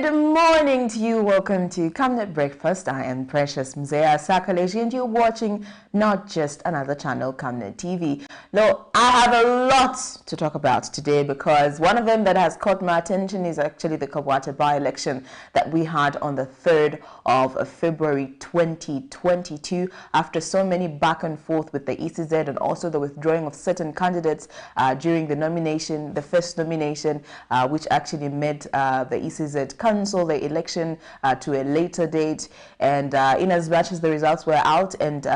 Good morning to you. Welcome to Camnet Breakfast. I am Precious Mzea Sakaleji and you're watching not just another channel, Camnet TV. Now, I have a lot to talk about today because one of them that has caught my attention is actually the KABWATA by-election that we had on the 3rd of February 2022 after so many back and forth with the ECZ and also the withdrawing of certain candidates during the nomination, the first nomination, which actually made the ECZ cancel the election to a later date, and in as much as the results were out and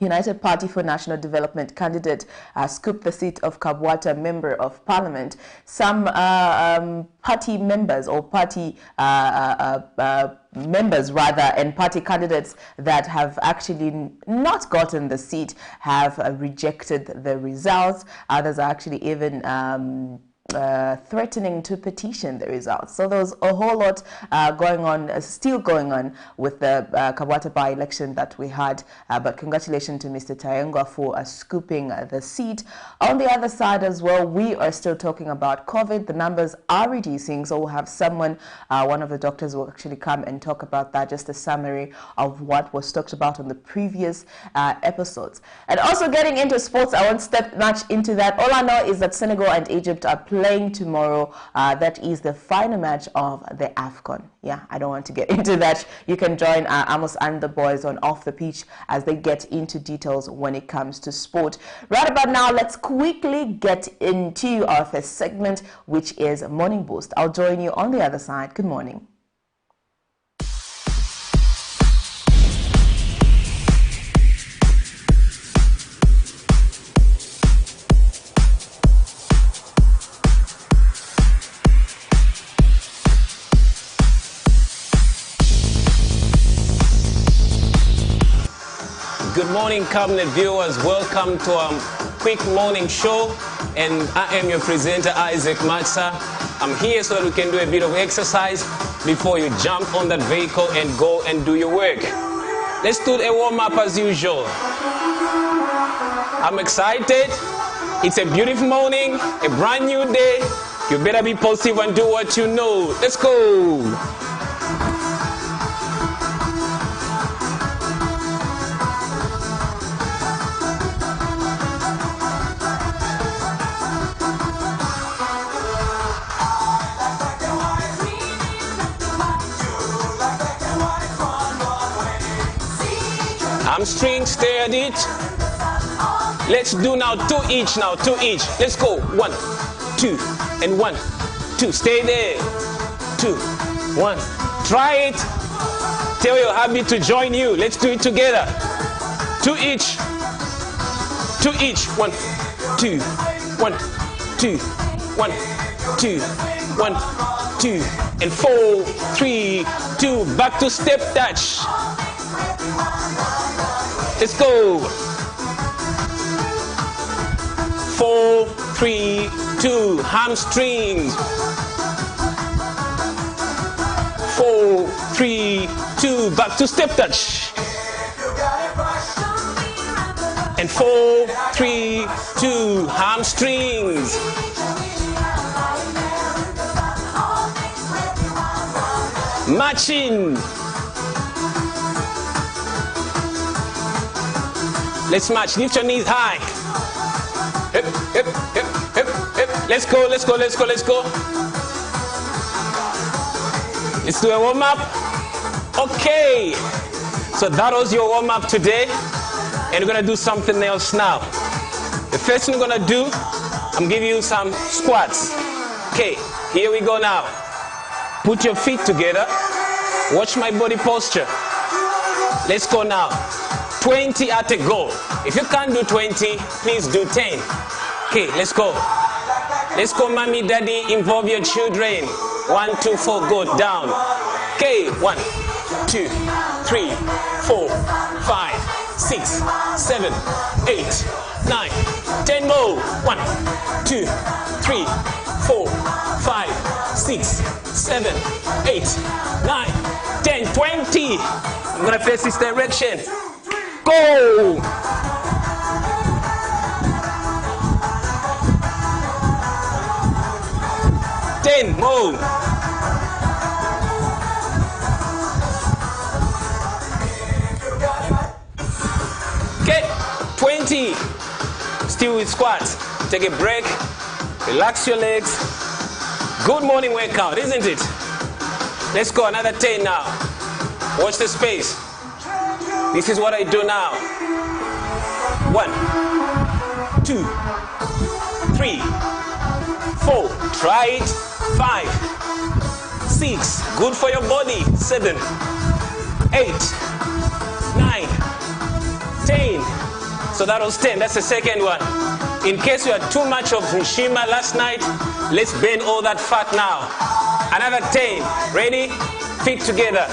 United Party for National Development candidate scooped the seat of KABWATA Member of Parliament, some party members or party members rather and party candidates that have actually not gotten the seat have rejected the results. Others are actually even threatening to petition the results. So there was a whole lot going on, still going on with the KABWATA by-election that we had, but congratulations to Mr. Tayengwa for scooping the seat. On the other side as well, we are still talking about COVID. The numbers are reducing, so we'll have someone, one of the doctors will actually come and talk about that, just a summary of what was talked about on the previous episodes. And also getting into sports, I won't step much into that. All I know is that Senegal and Egypt are playing tomorrow. That is the final match of the AFCON. Yeah, I don't want to get into that. You can join Amos and the boys on Off the Pitch as they get into details when it comes to sport. Right about now, let's quickly get into our first segment, which is Morning Boost. I'll join you on the other side. Good morning. Good morning, Camnet viewers. Welcome to our quick morning show. And I am your presenter, Isaac Matsa. I'm here so that we can do a bit of exercise before you jump on that vehicle and go and do your work. Let's do a warm-up as usual. I'm excited. It's a beautiful morning, a brand new day. You better be positive and do what you know. Let's go. Hamstring, stay at it. Let's do now two each now, two each. Let's go. 1, 2, and 1, 2. Stay there. 2, 1. Try it. Tell your hubby to join you. Let's do it together. 2 each. 2 each. 1, 2, 1, 2, 1, 2, 1, 2, and 4, 3, 2. Back to step touch. Let's go. 4, 3, 2. Hamstrings. 4, 3, 2. Back to step touch. And 4, 3, 2. Hamstrings. Matching. Let's match. Lift your knees high. Hip, hip, hip, hip, hip. Let's go, let's go, let's go, let's go. Let's do a warm-up. Okay. So that was your warm-up today. And we're going to do something else now. The first thing we're going to do, I'm giving you some squats. Okay, here we go now. Put your feet together. Watch my body posture. Let's go now. 20 at a go. If you can't do 20, please do 10. Okay, let's go. Let's go, mommy, daddy, involve your children. 1, 2, 4, go down. Okay, 1, 2, 3, 4, 5, 6, 7, 8, 9, 10 more. 1, 2, 3, 4, 5, 6, 7, 8, 9, 10, 20. I'm gonna face this direction. Go! 10 more. 40. Still with squats. Take a break. Relax your legs. Good morning workout, isn't it? Let's go, another 10 now. Watch the space. This is what I do now. 1, 2, 3, 4. Try it. 5, 6. Good for your body. 7, 8, 9, 10. So that was 10. That's the second one. In case you had too much of Mushima last night, let's burn all that fat now. Another 10. Ready? Feet together.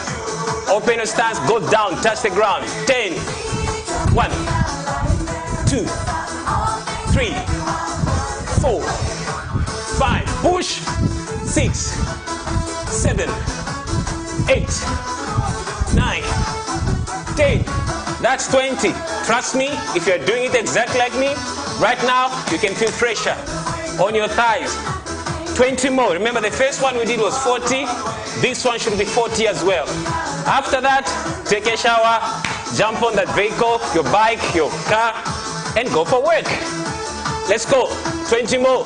Open your stance. Go down. Touch the ground. 10. 1, 2, 3, 4, 5. Push. 6, 7, 8, 9, 10. That's 20. Trust me, if you're doing it exactly like me, right now you can feel pressure on your thighs. 20 more. Remember, the first one we did was 40. This one should be 40 as well. After that, take a shower, jump on that vehicle, your bike, your car, and go for work. Let's go. 20 more.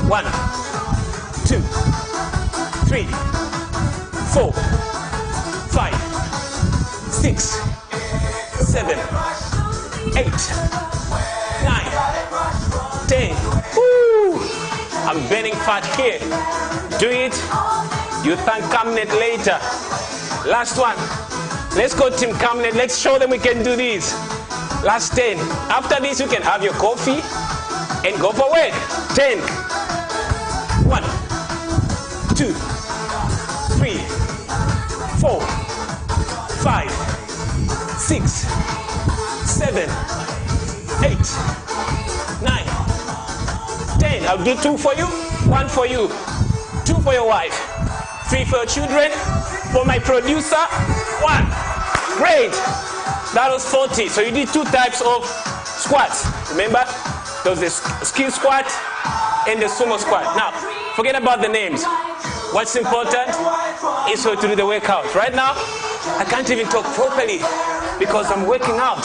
1, 2, 3, 4, 5, 6, 7, 8, 9, 10. Woo! I'm burning fat here. Do it. You thank Camnet later. Last one. Let's go, Team Camnet. Let's show them we can do this. Last 10. After this, you can have your coffee and go for work. 10. 1, 2, 3, 4, 5, 6, 7, 8, 9, 10. I'll do 2 for you, 1 for you, 2 for your wife, 3 for your children, for my producer, 1. Great. That was 40. So you did 2 types of squats. Remember? There was the skill squat and the sumo squat. Now, forget about the names. What's important is for you to do the workout. Right now, I can't even talk properly because I'm working out.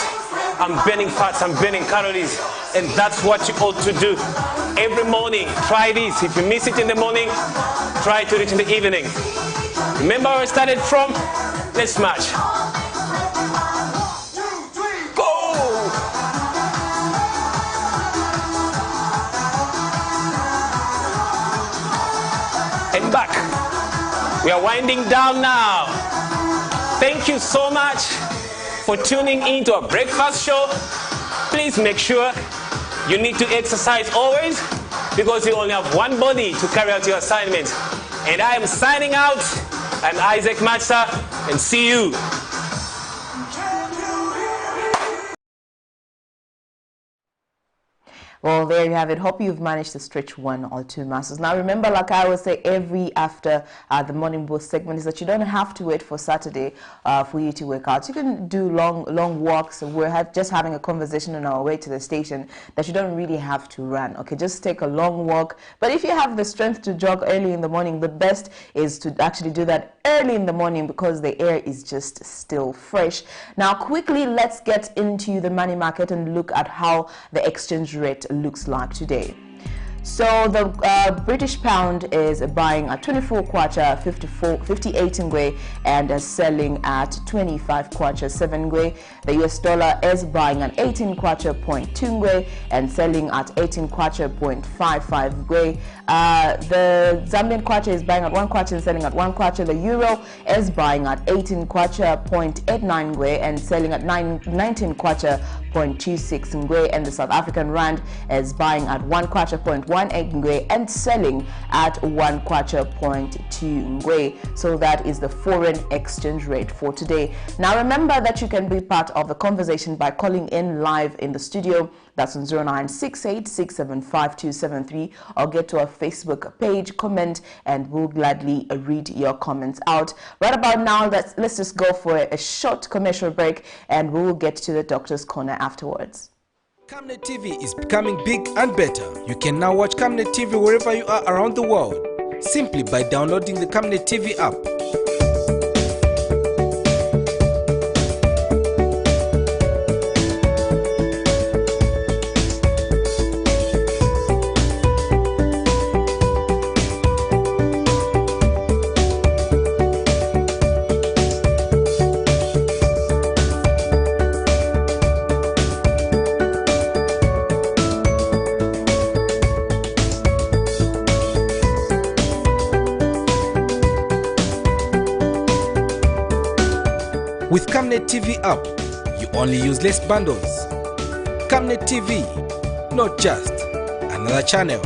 I'm burning fats, I'm burning calories, and that's what you ought to do. Every morning, try this. If you miss it in the morning, try to do it in the evening. Remember where I started from? Let's smash. And back. We are winding down now. Thank you so much for tuning in to our breakfast show. Please make sure you need to exercise always because you only have one body to carry out your assignment. And I am signing out. I'm Isaac Matsa, and see you. Well, there you have it. Hope you've managed to stretch 1 or 2 muscles. Now, remember, like I always say every after the morning boost segment, is that you don't have to wait for Saturday for you to work out. You can do long walks. We're just having a conversation on our way to the station that you don't really have to run. Okay, just take a long walk. But if you have the strength to jog early in the morning, the best is to actually do that early in the morning because the air is just still fresh. Now, quickly, let's get into the money market and look at how the exchange rate looks like today. So the British pound is buying at 24 kwacha 58 ngwe and selling at 25 kwacha 7 ngwe. The US dollar is buying at 18 kwacha 0.2 ngwe and selling at 18 kwacha 0.55 ngwe. The Zambian kwacha is buying at 1 kwacha and selling at 1 kwacha. The euro is buying at 18 kwacha 0.89 ngwe and selling at 19 kwacha 0.26 ngwe, and the South African rand is buying at 1 kwacha 0.18 ngwe and selling at 1 kwacha 0.2 ngwe. So that is the foreign exchange rate for today. Now remember that you can be part of the conversation by calling in live in the studio. That's on 0968675273, or get to our Facebook page, comment, and we'll gladly read your comments out. Right about now, let's just go for a short commercial break, and we'll get to the Doctor's Corner afterwards. Camnet TV is becoming big and better. You can now watch Camnet TV wherever you are around the world, simply by downloading the Camnet TV app. With Camnet TV app, you only use less bundles. Camnet TV, not just another channel.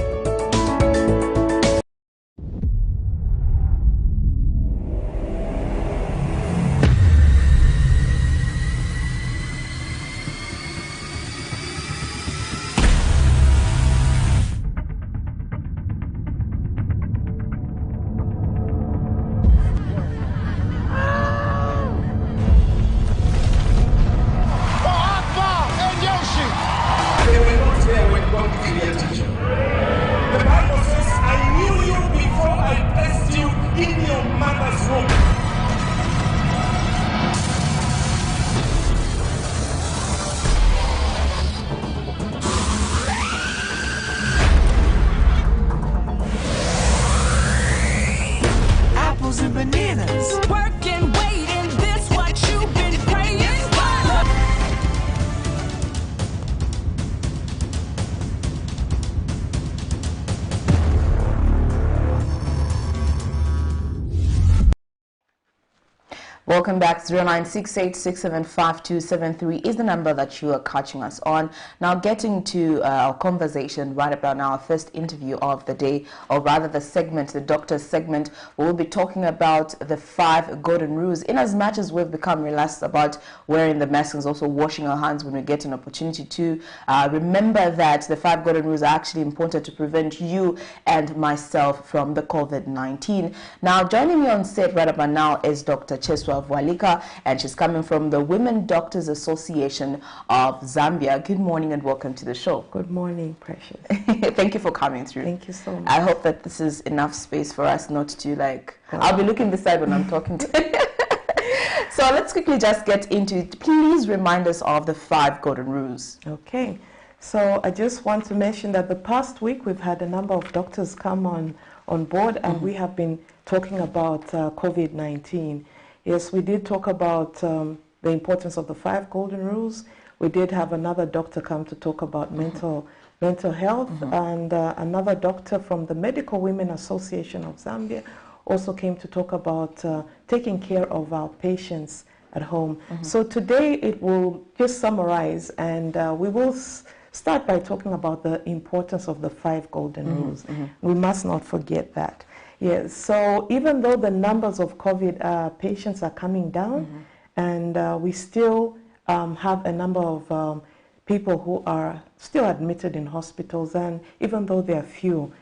And bananas. Work and wait, and this what you've been praying for. Welcome back. 0968675273 is the number that you are catching us on. Now, getting to our conversation right about now, our first interview of the day, or rather the segment, the doctor's segment, we'll be talking about the 5 golden rules. In as much as we've become relaxed about wearing the mask and also washing our hands when we get an opportunity to, remember that the 5 golden rules are actually important to prevent you and myself from the COVID-19. Now, joining me on set right about now is Dr. Cheswa Walika, and she's coming from the Women Doctors Association of Zambia. Good morning and welcome to the show. Good morning, Precious. Thank you for coming through. Thank you so much. I hope that this is enough space for us not to I'll be looking this side when I'm talking to you. So let's quickly just get into it. Please remind us of the 5 golden rules. Okay. So I just want to mention that the past week we've had a number of doctors come on board, and we have been talking about COVID-19. Yes, we did talk about the importance of the 5 golden rules. We did have another doctor come to talk about mental health, and another doctor from the Medical Women Association of Zambia also came to talk about taking care of our patients at home. So today it will just summarize, and we will start by talking about the importance of the 5 golden rules. We must not forget that. Yes, so even though the numbers of COVID patients are coming down, and we still have a number of people who are still admitted in hospitals, and even though there are few,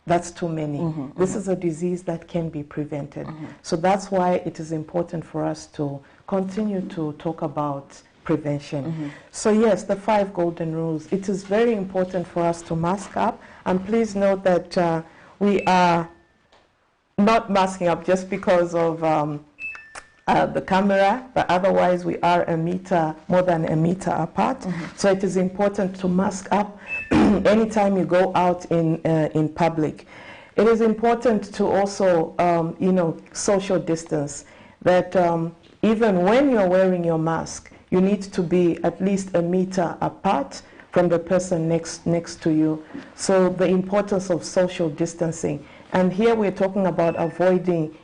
that's too many. This is a disease that can be prevented. So that's why it is important for us to continue to talk about prevention. So yes, the 5 golden rules. It is very important for us to mask up, and please note that we are not masking up just because of the camera, but otherwise we are more than a meter apart. So it is important to mask up anytime you go out in public. It is important to also, social distance. That even when you're wearing your mask, you need to be at least a meter apart from the person next to you. So the importance of social distancing. And here we're talking about avoiding,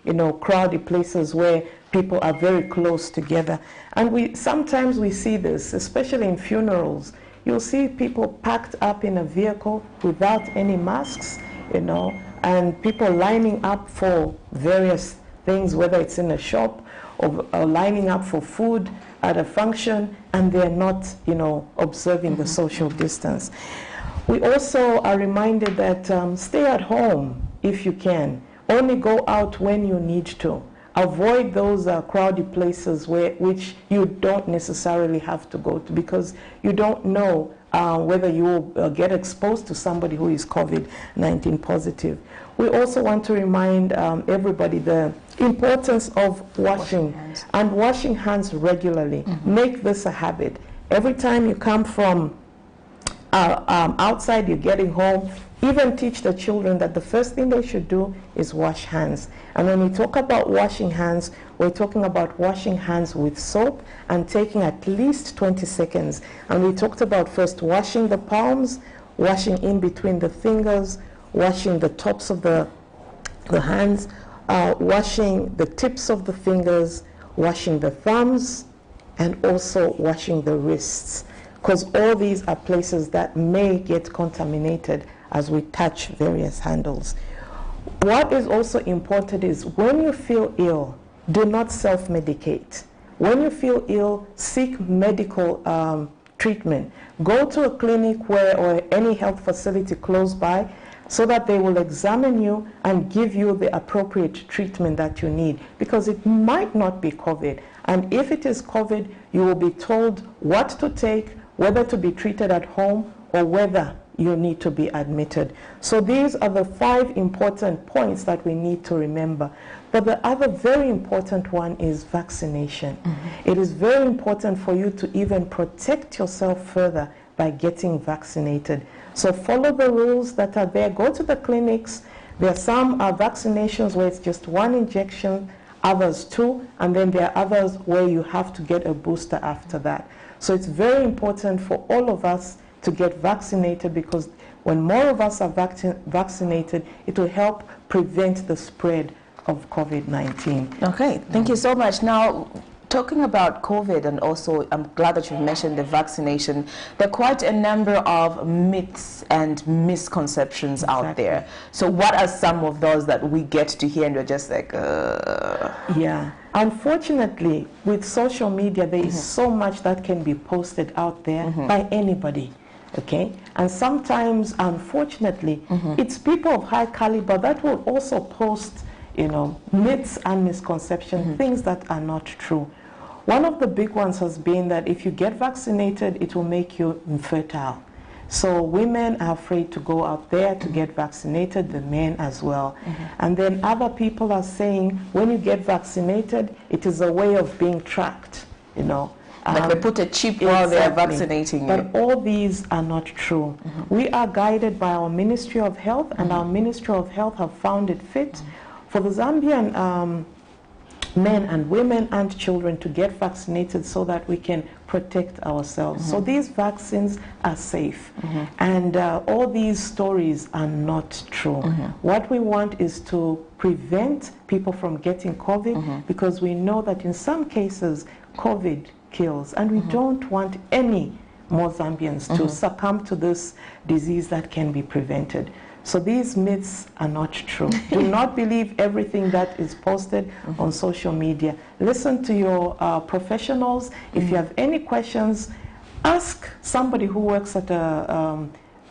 crowded places where people are very close together. And sometimes we see this, especially in funerals. You'll see people packed up in a vehicle without any masks, and people lining up for various things, whether it's in a shop or lining up for food at a function, and they're not, observing the social distance. We also are reminded that stay at home if you can. Only go out when you need to. Avoid those crowded places which you don't necessarily have to go to, because you don't know whether you will get exposed to somebody who is COVID-19 positive. We also want to remind everybody the importance of washing hands regularly. Make this a habit. Every time you come from outside, you're getting home, even teach the children that the first thing they should do is wash hands. And when we talk about washing hands, we're talking about washing hands with soap and taking at least 20 seconds. And we talked about first washing the palms, washing in between the fingers, washing the tops of the hands, washing the tips of the fingers, washing the thumbs, and also washing the wrists, because all these are places that may get contaminated as we touch various handles. What is also important is when you feel ill, do not self-medicate. When you feel ill, seek medical treatment. Go to a clinic or any health facility close by so that they will examine you and give you the appropriate treatment that you need, because it might not be COVID. And if it is COVID, you will be told what to take, whether to be treated at home or whether you need to be admitted. So these are the 5 important points that we need to remember. But the other very important one is vaccination. It is very important for you to even protect yourself further by getting vaccinated. So follow the rules that are there. Go to the clinics. There are some vaccinations where it's just 1 injection, others 2, and then there are others where you have to get a booster after that. So it's very important for all of us to get vaccinated, because when more of us are vaccinated, it will help prevent the spread of COVID-19. Okay, thank you so much. Now, talking about COVID, and also I'm glad that you've mentioned the vaccination, there are quite a number of myths and misconceptions out there. So what are some of those that we get to hear and we're just like, Yeah. Unfortunately, with social media, there is so much that can be posted out there by anybody. Okay, and sometimes, unfortunately, it's people of high caliber that will also post, you know, myths and misconceptions, things that are not true. One of the big ones has been that if you get vaccinated, it will make you infertile. So women are afraid to go out there to get vaccinated, the men as well. And then other people are saying when you get vaccinated, it is a way of being tracked, you know. like they put a chip while they are vaccinating you. But all these are not true. We are guided by our Ministry of Health, and our Ministry of Health have found it fit for the Zambian men and women and children to get vaccinated so that we can protect ourselves. So these vaccines are safe, and all these stories are not true. What we want is to prevent people from getting COVID, because we know that in some cases COVID kills, and we don't want any more Zambians to succumb to this disease that can be prevented. So these myths are not true. Do not believe everything that is posted on social media. Listen to your professionals. If you have any questions, ask somebody who works at a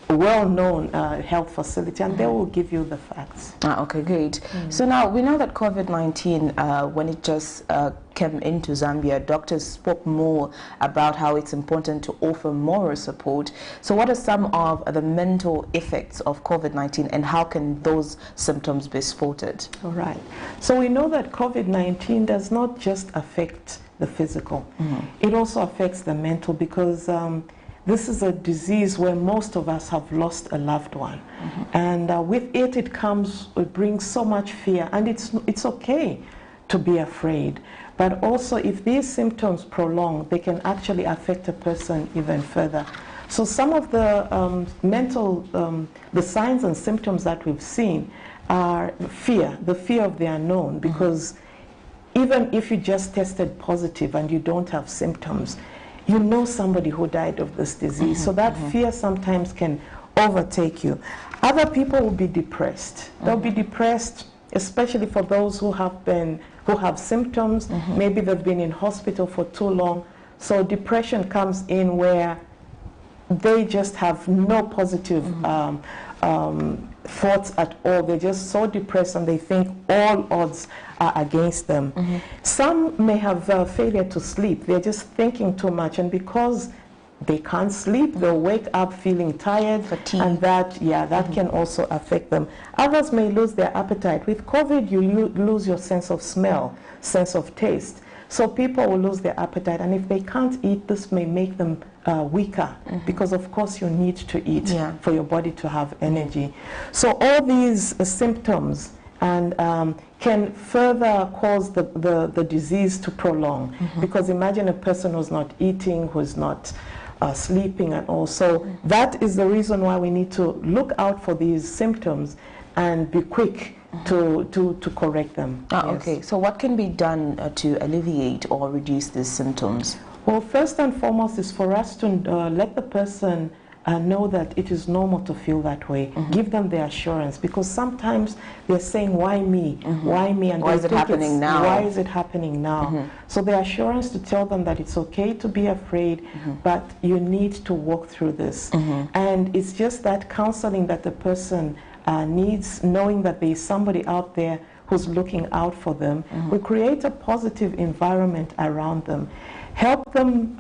well-known health facility, and they will give you the facts. Okay, great. So now we know that COVID-19, when it just came into Zambia, doctors spoke more about how it's important to offer moral support. So what are some of the mental effects of COVID-19, and how can those symptoms be spotted? All right. So we know that COVID-19 does not just affect the physical. It also affects the mental, because this is a disease where most of us have lost a loved one. And with it, it brings so much fear. And it's okay to be afraid. But also, if these symptoms prolong, they can actually affect a person even further. So some of the the signs and symptoms that we've seen are fear, the fear of the unknown, because even if you just tested positive and you don't have symptoms, you know somebody who died of this disease. So that fear sometimes can overtake you. Other people will be depressed. They'll be depressed, especially for those who have symptoms. Maybe they've been in hospital for too long. So depression comes in where they just have no positive thoughts at all. They're just so depressed, and they think all odds are against them. Some may have failure to sleep. They're just thinking too much, and because they can't sleep, they'll wake up feeling tired, fatigue, and that can also affect them. Others may lose their appetite. With COVID, you lose your sense of smell, sense of taste. So people will lose their appetite, and if they can't eat, this may make them weaker, because of course you need to eat for your body to have energy. So all these symptoms can further cause the disease to prolong, because imagine a person who's not eating, who's not sleeping and all. So that is the reason why we need to look out for these symptoms and be quick to correct them. Okay, so what can be done to alleviate or reduce these symptoms? Well, first and foremost is for us to let the person know that it is normal to feel that way. Give them the assurance, because sometimes they're saying, why me? Why me? And why is it happening now? Why is it happening now? So the assurance to tell them that it's okay to be afraid, but you need to walk through this. And it's just that counseling that the person needs, knowing that there is somebody out there who's looking out for them. We create a positive environment around them. Help them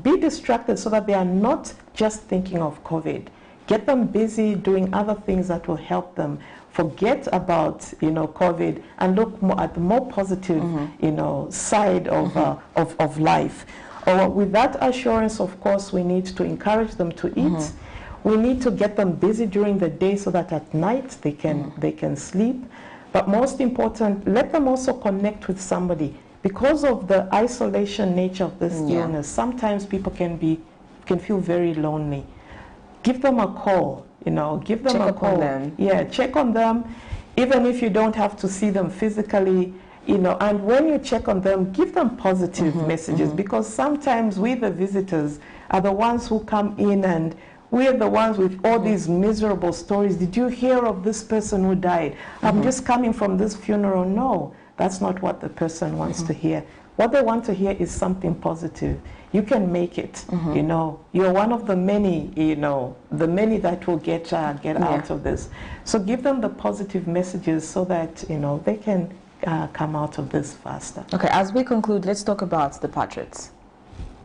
be distracted so that they are not just thinking of COVID. Get them busy doing other things that will help them forget about, COVID, and look more at the more positive, side of life. With that assurance, of course, we need to encourage them to eat. We need to get them busy during the day so that at night they can sleep. But most important, let them also connect with somebody. Because of the isolation nature of this illness, sometimes people can feel very lonely. Give them a call, give them a call. Yeah, check on them, even if you don't have to see them physically, and when you check on them, give them positive messages, because sometimes we, the visitors, are the ones who come in and we're the ones with all these miserable stories. Did you hear of this person who died? I'm just coming from this funeral. No. That's not what the person wants to hear. What they want to hear is something positive. You can make it. You're one of the many. The many that will get out of this. So give them the positive messages so that they can come out of this faster. Okay. As we conclude, let's talk about the patriots.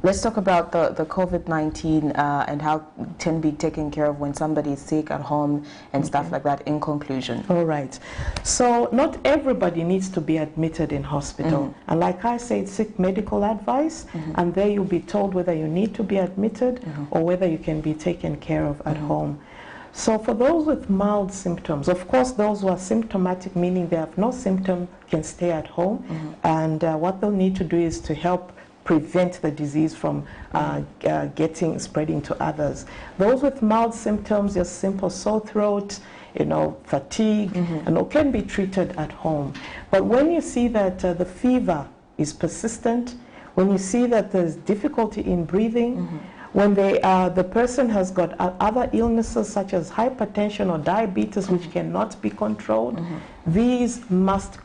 Let's talk about the COVID-19 and how it can be taken care of when somebody is sick at home and stuff like that, in conclusion. All right. So not everybody needs to be admitted in hospital. And like I said, seek medical advice, and there you'll be told whether you need to be admitted or whether you can be taken care of at home. So for those with mild symptoms, of course, those who are symptomatic, meaning they have no symptom, can stay at home. And what they'll need to do is to help prevent the disease from spreading to others. Those with mild symptoms, just simple sore throat, fatigue, and can be treated at home. But when you see that the fever is persistent, when you see that there's difficulty in breathing, when the person has got other illnesses such as hypertension or diabetes which cannot be controlled, these must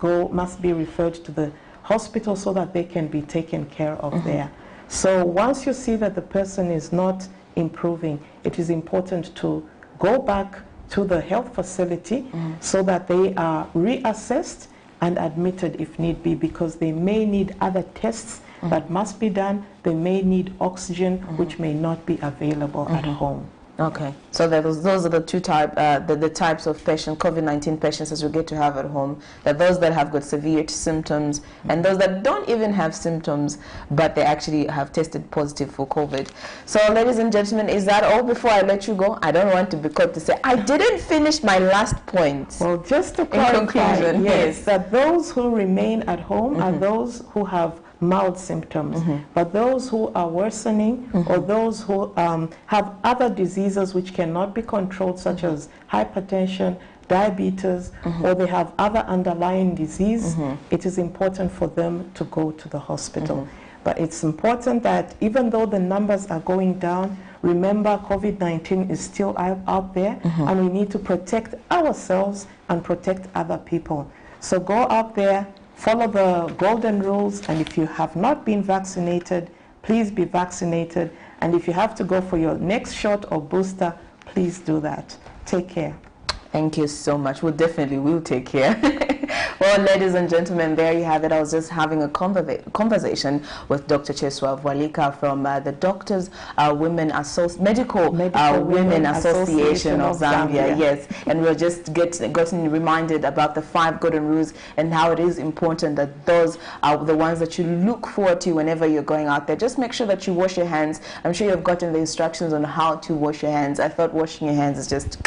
be referred to the hospital so that they can be taken care of there. So once you see that the person is not improving, it is important to go back to the health facility so that they are reassessed and admitted if need be, because they may need other tests that must be done. They may need oxygen, which may not be available at home. Okay, so those are the two types of patient, COVID-19 patients as we get to have at home. That those that have got severe symptoms and those that don't even have symptoms, but they actually have tested positive for COVID. So, ladies and gentlemen, is that all? Before I let you go, I don't want to be caught to say I didn't finish my last point. Well, just to clarify, yes, that those who remain at home are those who have mild symptoms, but those who are worsening or those who have other diseases which cannot be controlled, such as hypertension, diabetes, or they have other underlying disease, it is important for them to go to the hospital. But it's important that even though the numbers are going down, remember COVID-19 is still out there, and we need to protect ourselves and protect other people. So go out there, follow the golden rules, and if you have not been vaccinated, please be vaccinated. And if you have to go for your next shot or booster, please do that. Take care. Thank you so much. We definitely will take care. Well, ladies and gentlemen, there you have it. I was just having a conversation with Dr. Cheswa Walika from the Doctors Medical Women Association of Zambia. Yes, and we're just getting reminded about the 5 golden rules and how it is important that those are the ones that you look forward to whenever you're going out there. Just make sure that you wash your hands. I'm sure you've gotten the instructions on how to wash your hands. I thought washing your hands is just...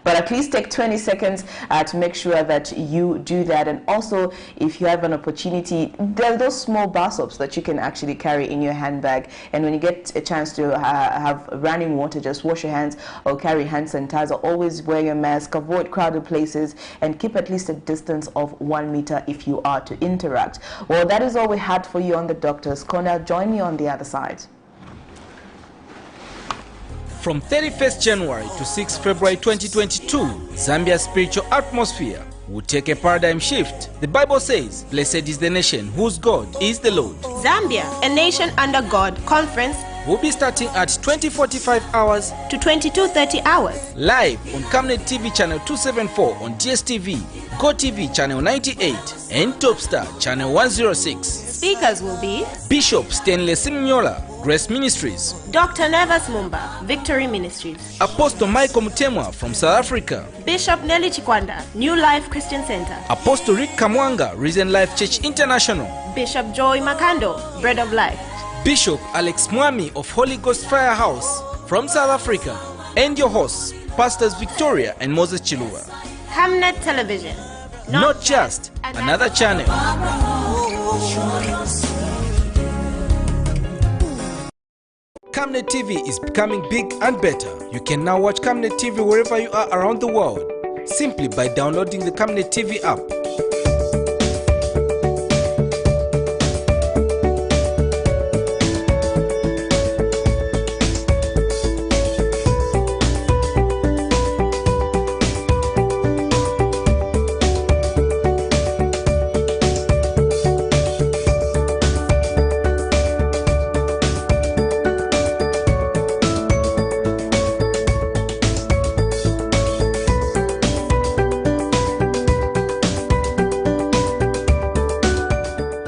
But at least take 20 seconds to make sure that you do that. And also, if you have an opportunity, there are those small bar soaps that you can actually carry in your handbag. And when you get a chance to have running water, just wash your hands or carry hand sanitizer. Always wear your mask, avoid crowded places, and keep at least a distance of 1 meter if you are to interact. Well, that is all we had for you on the Doctor's Corner. Join me on the other side. From 31st January to 6 February 2022, Zambia's spiritual atmosphere will take a paradigm shift. The Bible says, "Blessed is the nation whose God is the Lord." Zambia, a nation under God conference will be starting at 20:45 hours to 22:30 hours. Live on Camnet TV channel 274 on DSTV, GoTV channel 98 and Topstar channel 106. Speakers will be Bishop Stanley Simnyola, Grace Ministries; Dr. Nevas Mumba, Victory Ministries; Apostle Michael Mutemwa from South Africa; Bishop Nelly Chikwanda, New Life Christian Center; Apostle Rick Kamwanga, Risen Life Church International; Bishop Joy Makando, Bread of Life; Bishop Alex Mwami of Holy Ghost Firehouse from South Africa; and your hosts, Pastors Victoria and Moses Chilua. Camnet Television, not just another channel. Camnet TV is becoming big and better. You can now watch Camnet TV wherever you are around the world, simply by downloading the Camnet TV app.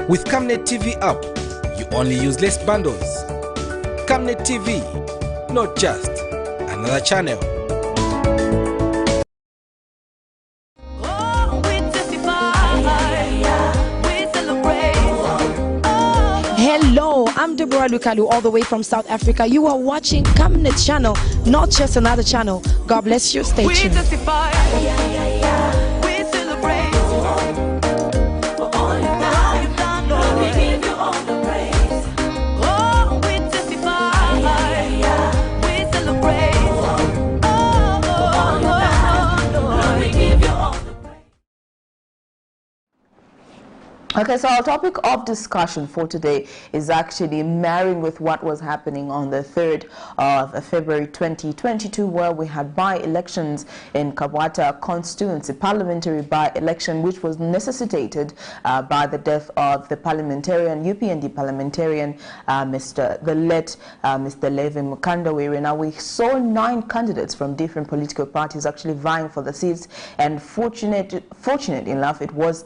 With Camnet TV app, you only use less bundles. Camnet TV, not just another channel. Hello, I'm Deborah Lukalu, all the way from South Africa. You are watching Camnet channel, not just another channel. God bless you. Stay tuned. Okay, so our topic of discussion for today is actually marrying with what was happening on the 3rd of February 2022, where we had by-elections in KABWATA constituency, parliamentary by-election, which was necessitated by the death of the parliamentarian, UPND parliamentarian, Mr. Levi Mukandawire. Now, we saw 9 candidates from different political parties actually vying for the seats, and fortunate enough, it was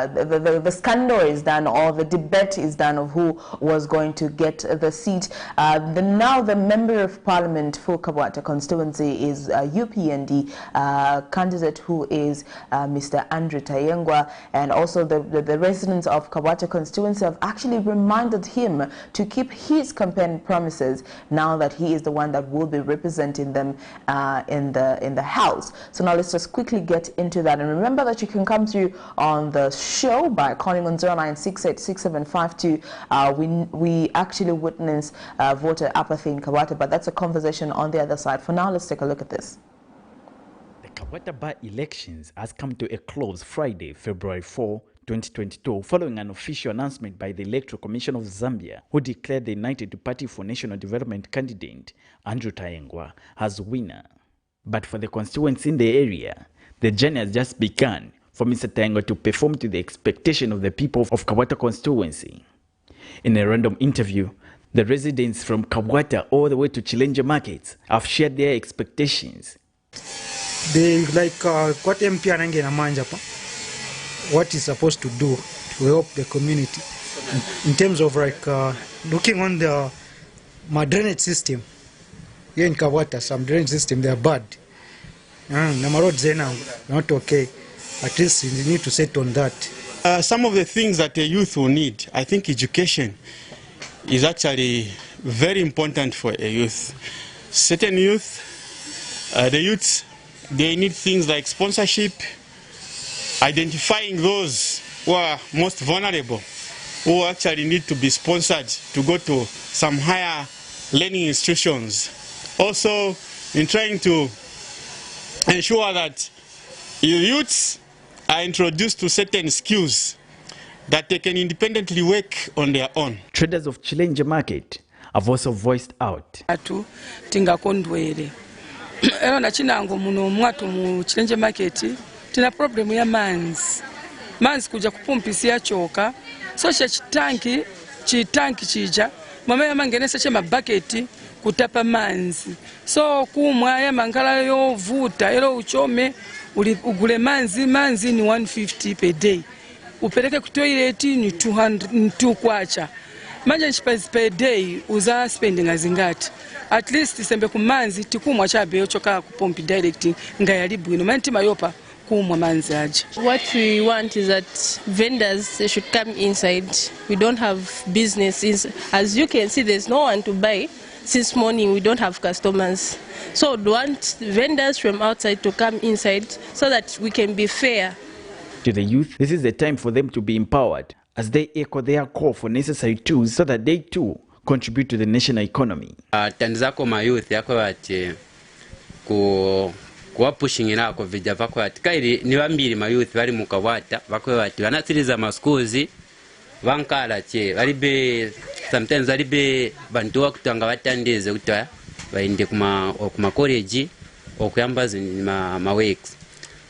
the scandal is done, or the debate is done, of who was going to get the seat. Now the member of parliament for KABWATA constituency is UPND candidate, who is Mr. Andrew Tayengwa, and also the residents of KABWATA constituency have actually reminded him to keep his campaign promises now that he is the one that will be representing them in the house. So now let's just quickly get into that, and remember that you can come through on the show by calling on 09686752. We actually witnessed voter apathy in KABWATA, but that's a conversation on the other side. For now, let's take a look at this. The KABWATA by-elections has come to a close Friday, February 4, 2022, following an official announcement by the Electoral Commission of Zambia, who declared the United Party for National Development candidate, Andrew Tayengwa, as winner. But for the constituents in the area, the journey has just begun for Mr. Tayengwa to perform to the expectation of the people of KABWATA constituency. In a random interview, the residents from KABWATA all the way to Chilenje markets have shared their expectations. They like what MP Anange na manja pa, what is supposed to do to help the community in terms of like looking on the drainage system. Here in KABWATA, some drainage system, they are bad. The roads are not okay. At least you need to set on that. Some of the things that the youth will need, I think education is actually very important for a youth. Certain youth, the youths they need things like sponsorship, identifying those who are most vulnerable, who actually need to be sponsored to go to some higher learning institutions. Also, in trying to ensure that youths are introduced to certain skills that they can independently work on their own. Traders of Chilenje Market have also voiced out. Tingakondwele ero nachinango muno mwatu mu Chilenje Market tina problem ya manzi kuja kupumpisia choka so chitanki chija mama mangenesa che mabaketi kutapa manzi so kumwa ya mangala yo vuta ero uchome ugule manzi ni 150 per day upeleke ku toilet ni 200 kwacha manje nchipazi per day uza spending azingati at least sembe ku manzi tikumwa chabe choka ku pompi direct ngayali bwino manti mayopa kumwa manzi aje. What we want is that vendors, they should come inside. We don't have businesses. As you can see, there's no one to buy. Since morning we don't have customers, so we want vendors from outside to come inside so that we can be fair. To the youth, this is the time for them to be empowered as they echo their call for necessary tools so that they too contribute to the national economy. Tanzako ma youth yako bati kuwa pushing inako vijja vako bati kairi ni bambiri ma youth bali mu KABWATA bako bati banatiriza ma schools bankala che balibe sometimes balibe bantu wakutanga batandeze kutwa bainde kuma college okuyambaza ma works.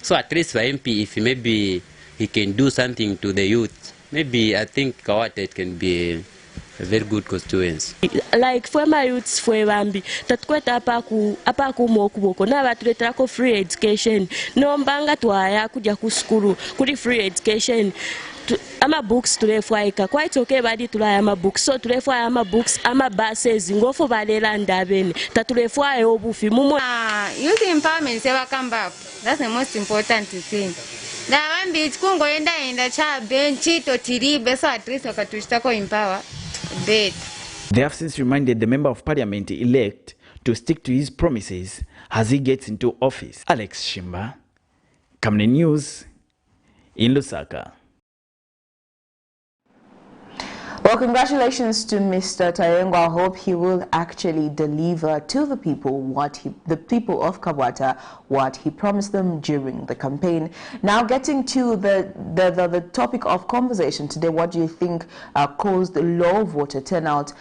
So at least for MP, if maybe he can do something to the youth, maybe I think KABWATA it can be a very good constituency. Like for my youths for Bambi, that quite apaku mokuboko na batuleta ko free education. No mbanga twaya kuja ku school, kuri free education. Ama books tulefuaika quite okay badi tulaya ama books so tulefuaya ama books ama buses ngofo balela ndabeni tatulefuaya obufi mumo. Youth empowerment se bakamba, that's the most important thing. Na bambi kungo enda cha benchi to tiribe so at least wakatushitako empower bed. They have since reminded the Member of Parliament elect to stick to his promises as he gets into office. Alex Shimba, Camnet News in Lusaka. Well, congratulations to Mr. Tayengo. I hope he will actually deliver to the people the people of KABWATA what he promised them during the campaign. Now, getting to the topic of conversation today, what do you think caused low voter turnout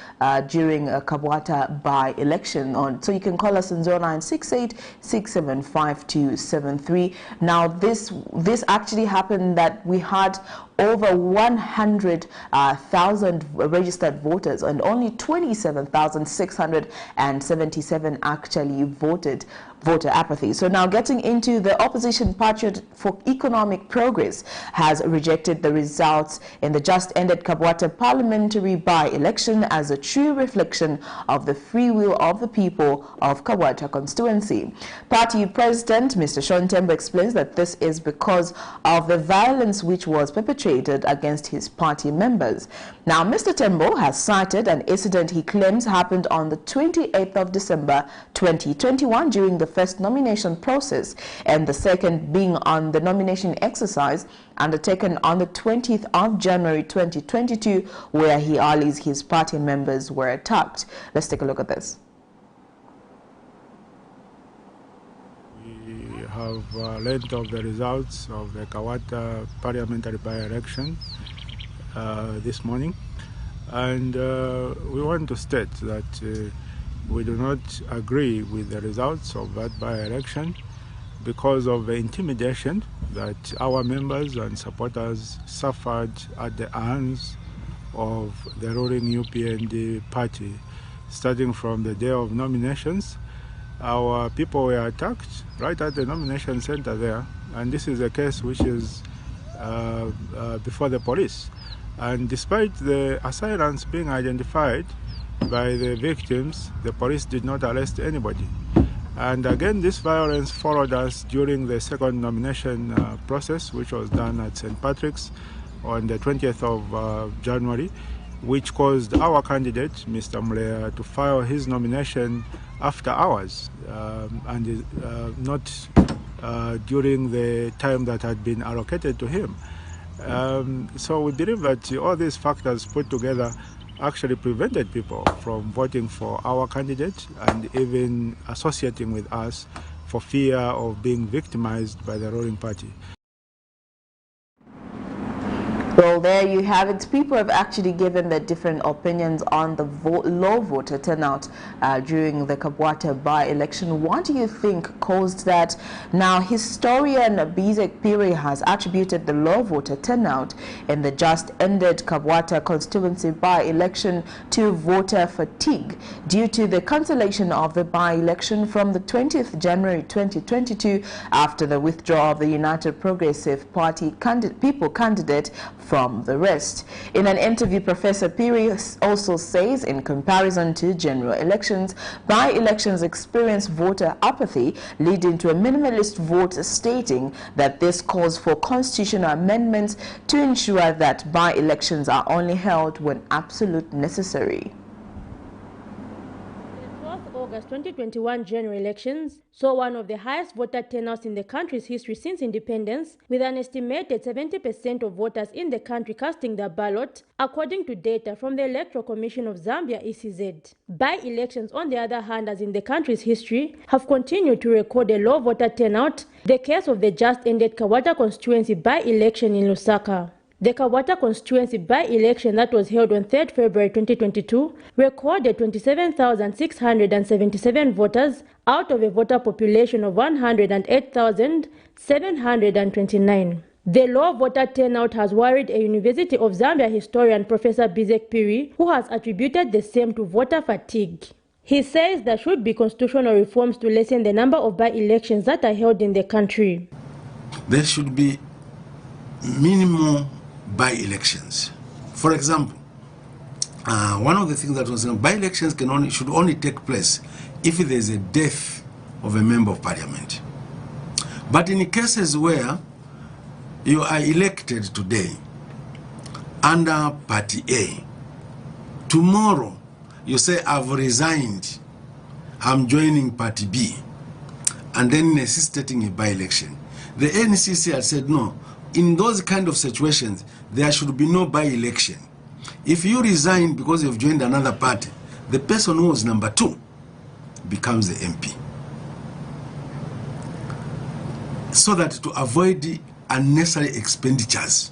during KABWATA by-election? So you can call us on 0968-675-273. Now, this actually happened that we had over 100,000 registered voters and only 27,677 actually voted voter apathy. So now getting into the opposition Patriot for Economic Progress has rejected the results in the just ended KABWATA parliamentary by-election as a true reflection of the free will of the people of KABWATA constituency. Party President Mr. Sean Tembo explains that this is because of the violence which was perpetrated against his party members. Now, Mr. Tembo has cited an incident he claims happened on the 28th of December 2021 during the first nomination process, and the second being on the nomination exercise undertaken on the 20th of January 2022, where he alleges his party members were attacked. Let's take a look at this. We have learned of the results of the KABWATA parliamentary by-election this morning, and we want to state that we do not agree with the results of that by-election because of the intimidation that our members and supporters suffered at the hands of the ruling UPND party. Starting from the day of nominations, our people were attacked right at the nomination center there, and this is a case which is before the police. And despite the assailants being identified by the victims, the police did not arrest anybody. And again, this violence followed us during the second nomination process, which was done at St. Patrick's on the 20th of January, which caused our candidate, Mr. Mlea, to file his nomination after hours and not during the time that had been allocated to him. So we believe that all these factors put together actually prevented people from voting for our candidate and even associating with us for fear of being victimized by the ruling party. Well, there you have it. People have actually given their different opinions on the low voter turnout during the KABWATA by-election. What do you think caused that? Now, historian Bizek Piri has attributed the low voter turnout in the just-ended KABWATA constituency by-election to voter fatigue due to the cancellation of the by-election from the 20th January 2022 after the withdrawal of the United Progressive Party candidate from the rest. In an interview, Professor Piri also says in comparison to general elections, by-elections experience voter apathy, leading to a minimalist vote, stating that this calls for constitutional amendments to ensure that by-elections are only held when absolute necessary. August 2021 general elections saw one of the highest voter turnouts in the country's history since independence, with an estimated 70% of voters in the country casting their ballot, according to data from the Electoral Commission of Zambia, ECZ. By-elections, on the other hand, as in the country's history, have continued to record a low voter turnout, the case of the just-ended KABWATA constituency by-election in Lusaka. The KABWATA constituency by-election that was held on 3rd February 2022 recorded 27,677 voters out of a voter population of 108,729. The low voter turnout has worried a University of Zambia historian, Professor Bizek Piri, who has attributed the same to voter fatigue. He says there should be constitutional reforms to lessen the number of by-elections that are held in the country. There should be minimum by-elections. For example, one of the things that was by-elections should only take place if there is a death of a member of parliament. But in cases where you are elected today under Party A, tomorrow you say, I've resigned, I'm joining Party B, and then necessitating a by-election. The NCC has said no. In those kind of situations, there should be no by-election. If you resign because you've joined another party, the person who was number 2 becomes the MP. So that to avoid the unnecessary expenditures,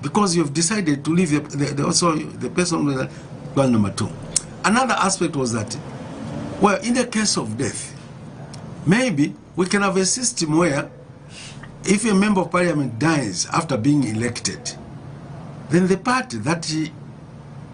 because you've decided to leave the person who was number 2. Another aspect was that, well, in the case of death, maybe we can have a system where if a member of parliament dies after being elected, then the party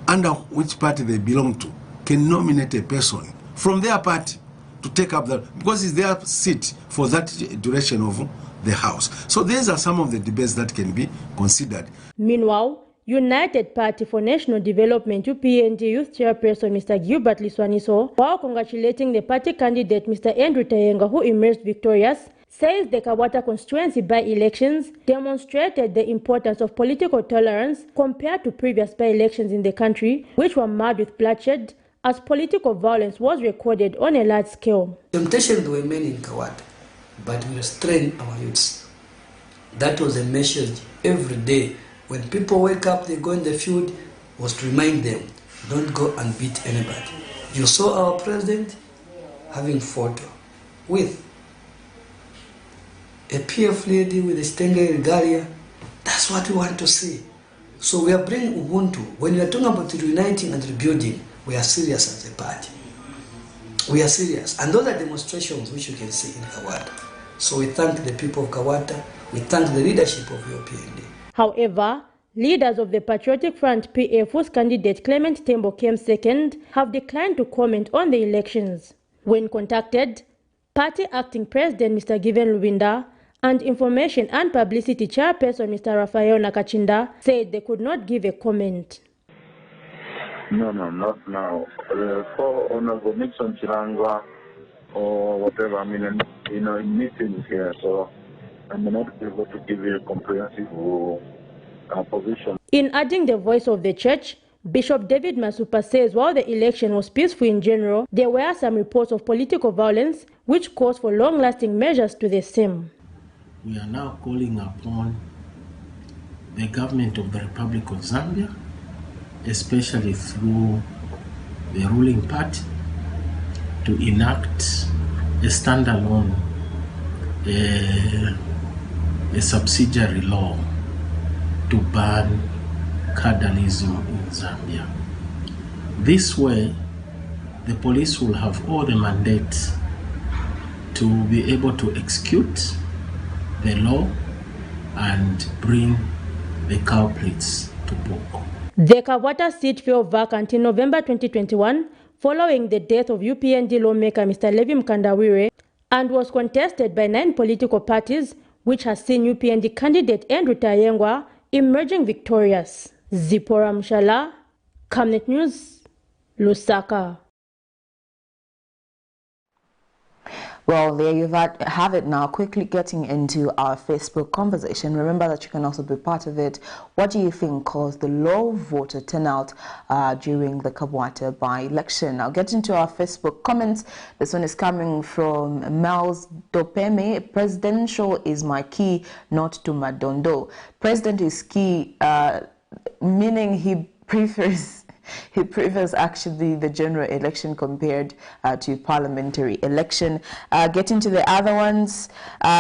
under which party they belong to can nominate a person from their party to take up that, because it's their seat for that duration of the House. So these are some of the debates that can be considered. Meanwhile, United Party for National Development UPND Youth Chairperson Mr. Gilbert Liswaniso, while congratulating the party candidate Mr. Andrew Tayenga, who emerged victorious, says the KABWATA constituency by-elections demonstrated the importance of political tolerance compared to previous by-elections in the country, which were marred with bloodshed, as political violence was recorded on a large scale. Temptations were many in KABWATA, but we restrained our youths. That was a message every day. When people wake up, they go in the field, was to remind them, don't go and beat anybody. You saw our president having photo with a PF lady with a Stenge regalia. That's what we want to see. So we are bringing Ubuntu. When we are talking about reuniting and rebuilding, we are serious as a party. We are serious. And those are demonstrations which you can see in KABWATA. So we thank the people of KABWATA. We thank the leadership of UPND. However, leaders of the Patriotic Front PF, whose candidate Clement Tembo came second, have declined to comment on the elections. When contacted, party acting president Mr. Given Lubinda and Information and Publicity Chairperson Mr. Rafael Nakachinda said they could not give a comment. No, not now. For Honorable Nixon Chirangwa or whatever, I mean, in meetings here, so I'm not able to give you a comprehensive position. In adding the voice of the church, Bishop David Masupa says while the election was peaceful in general, there were some reports of political violence which calls for long-lasting measures to the same. We are now calling upon the government of the Republic of Zambia, especially through the ruling party, to enact a standalone, a subsidiary law to ban cannibalism in Zambia. This way, the police will have all the mandates to be able to execute the law and bring the culprits to book. The KABWATA seat fell vacant in November 2021 following the death of UPND lawmaker Mr. Levi Mkandawire and was contested by 9 political parties, which has seen UPND candidate Andrew Tayengwa emerging victorious. Zipporah Mshala, Camnet News, Lusaka. Well, there you have it now. Quickly getting into our Facebook conversation. Remember that you can also be part of it. What do you think caused the low voter turnout during the KABWATA by-election? I'll get into our Facebook comments. This one is coming from Miles Dopeme. Presidential is my key, not to Madondo. President is key, meaning he prefers actually the general election compared to parliamentary election. Getting to the other ones,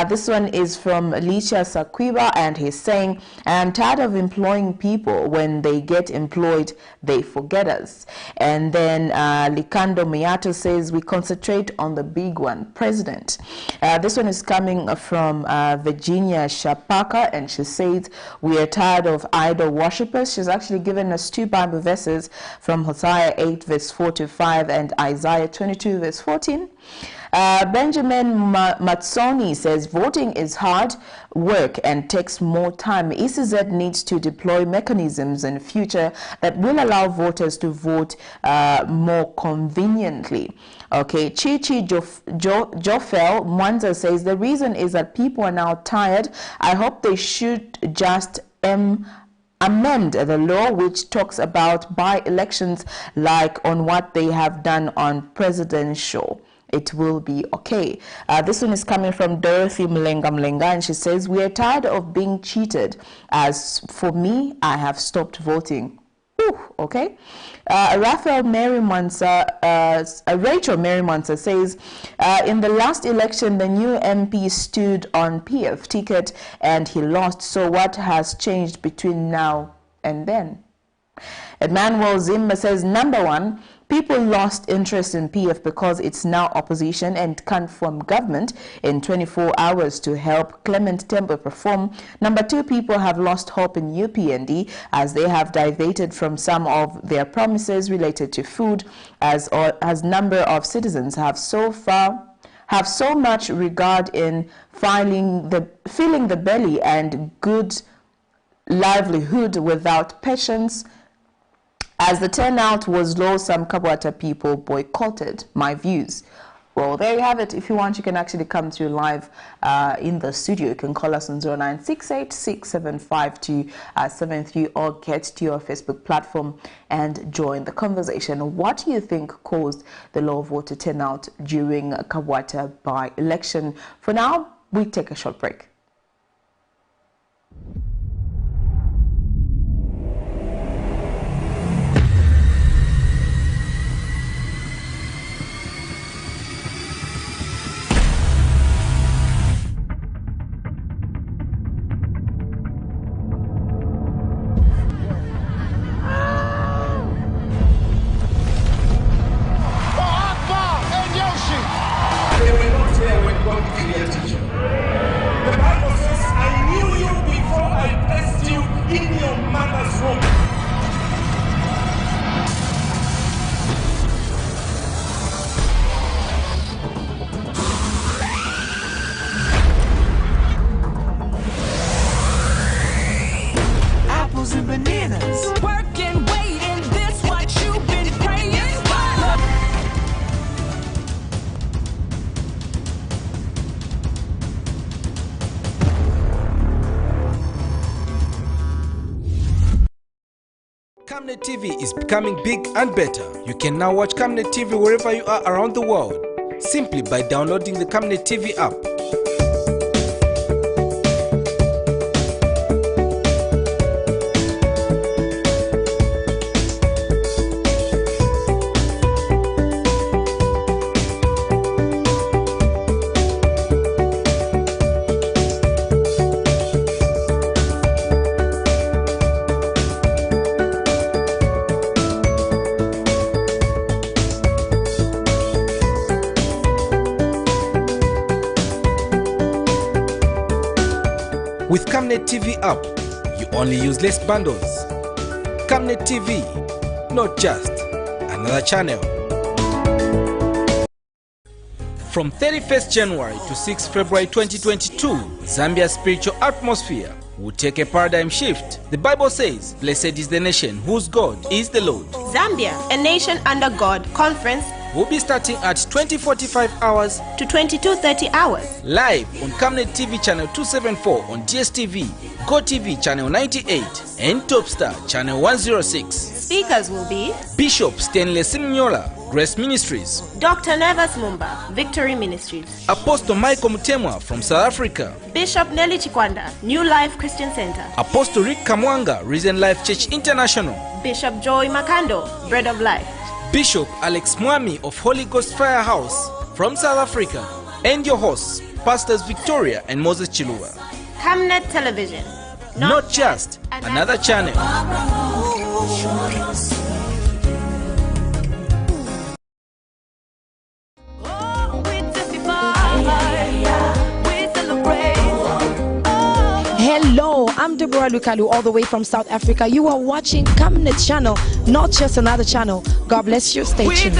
this one is from Alicia Sakwiba, and he's saying, I'm tired of employing people. When they get employed, they forget us. And then Likando Miyato says, we concentrate on the big one, president. This one is coming from Virginia Shapaka, and she says, we are tired of idol worshippers. She's actually given us 2 Bible verses from Hosea 8 verse 4 to 5 and Isaiah 22 verse 14. Benjamin Matsoni says voting is hard work and takes more time. ECZ needs to deploy mechanisms in future that will allow voters to vote more conveniently. Okay, Chichi Jofel Mwanza says the reason is that people are now tired. I hope they should just amend the law which talks about by-elections like on what they have done on presidential. It will be okay. This one is coming from Dorothy Mlenga, and she says, we are tired of being cheated. As for me, I have stopped voting. Okay. Rachel Mary Mansa says, in the last election, the new MP stood on PF ticket and he lost. So what has changed between now and then? Emmanuel Zimba says, number 1, people lost interest in PF because it's now opposition and can't form government in 24 hours to help Clement Temple perform. Number 2, people have lost hope in UPND as they have diverted from some of their promises related to food, as number of citizens have so much regard in filling the belly and good livelihood without patience. As the turnout was low, some KABWATA people boycotted my views. Well, there you have it. If you want, you can actually come through live in the studio. You can call us on 0968675273 or get to your Facebook platform and join the conversation. What do you think caused the low voter turnout during KABWATA by-election? For now, we take a short break. The Camnet TV is becoming big and better. You can now watch Camnet TV wherever you are around the world, simply by downloading the Camnet TV app. With Camnet TV app, you only use less bundles. Camnet TV, not just another channel. From 31st January to 6 February 2022, Zambia's spiritual atmosphere will take a paradigm shift. The Bible says, "Blessed is the nation whose God is the Lord." Zambia, a nation under God conference will be starting at 20:45 hours to 22:30 hours. Live on Camnet TV channel 274 on DSTV, GoTV channel 98 and Topstar channel 106. Speakers will be Bishop Stanley Simnyola, Grace Ministries; Dr. Nevas Mumba, Victory Ministries; Apostle Michael Mutemwa from South Africa; Bishop Nelly Chikwanda, New Life Christian Center; Apostle Rick Kamwanga, Risen Life Church International; Bishop Joy Makando, Bread of Life; Bishop Alex Mwami of Holy Ghost Firehouse from South Africa, and your hosts, Pastors Victoria and Moses Chilua. Camnet Television, not just another channel. Hello, I'm Deborah Lukalu, all the way from South Africa. You are watching Camnet channel, not just another channel. God bless you. Stay tuned.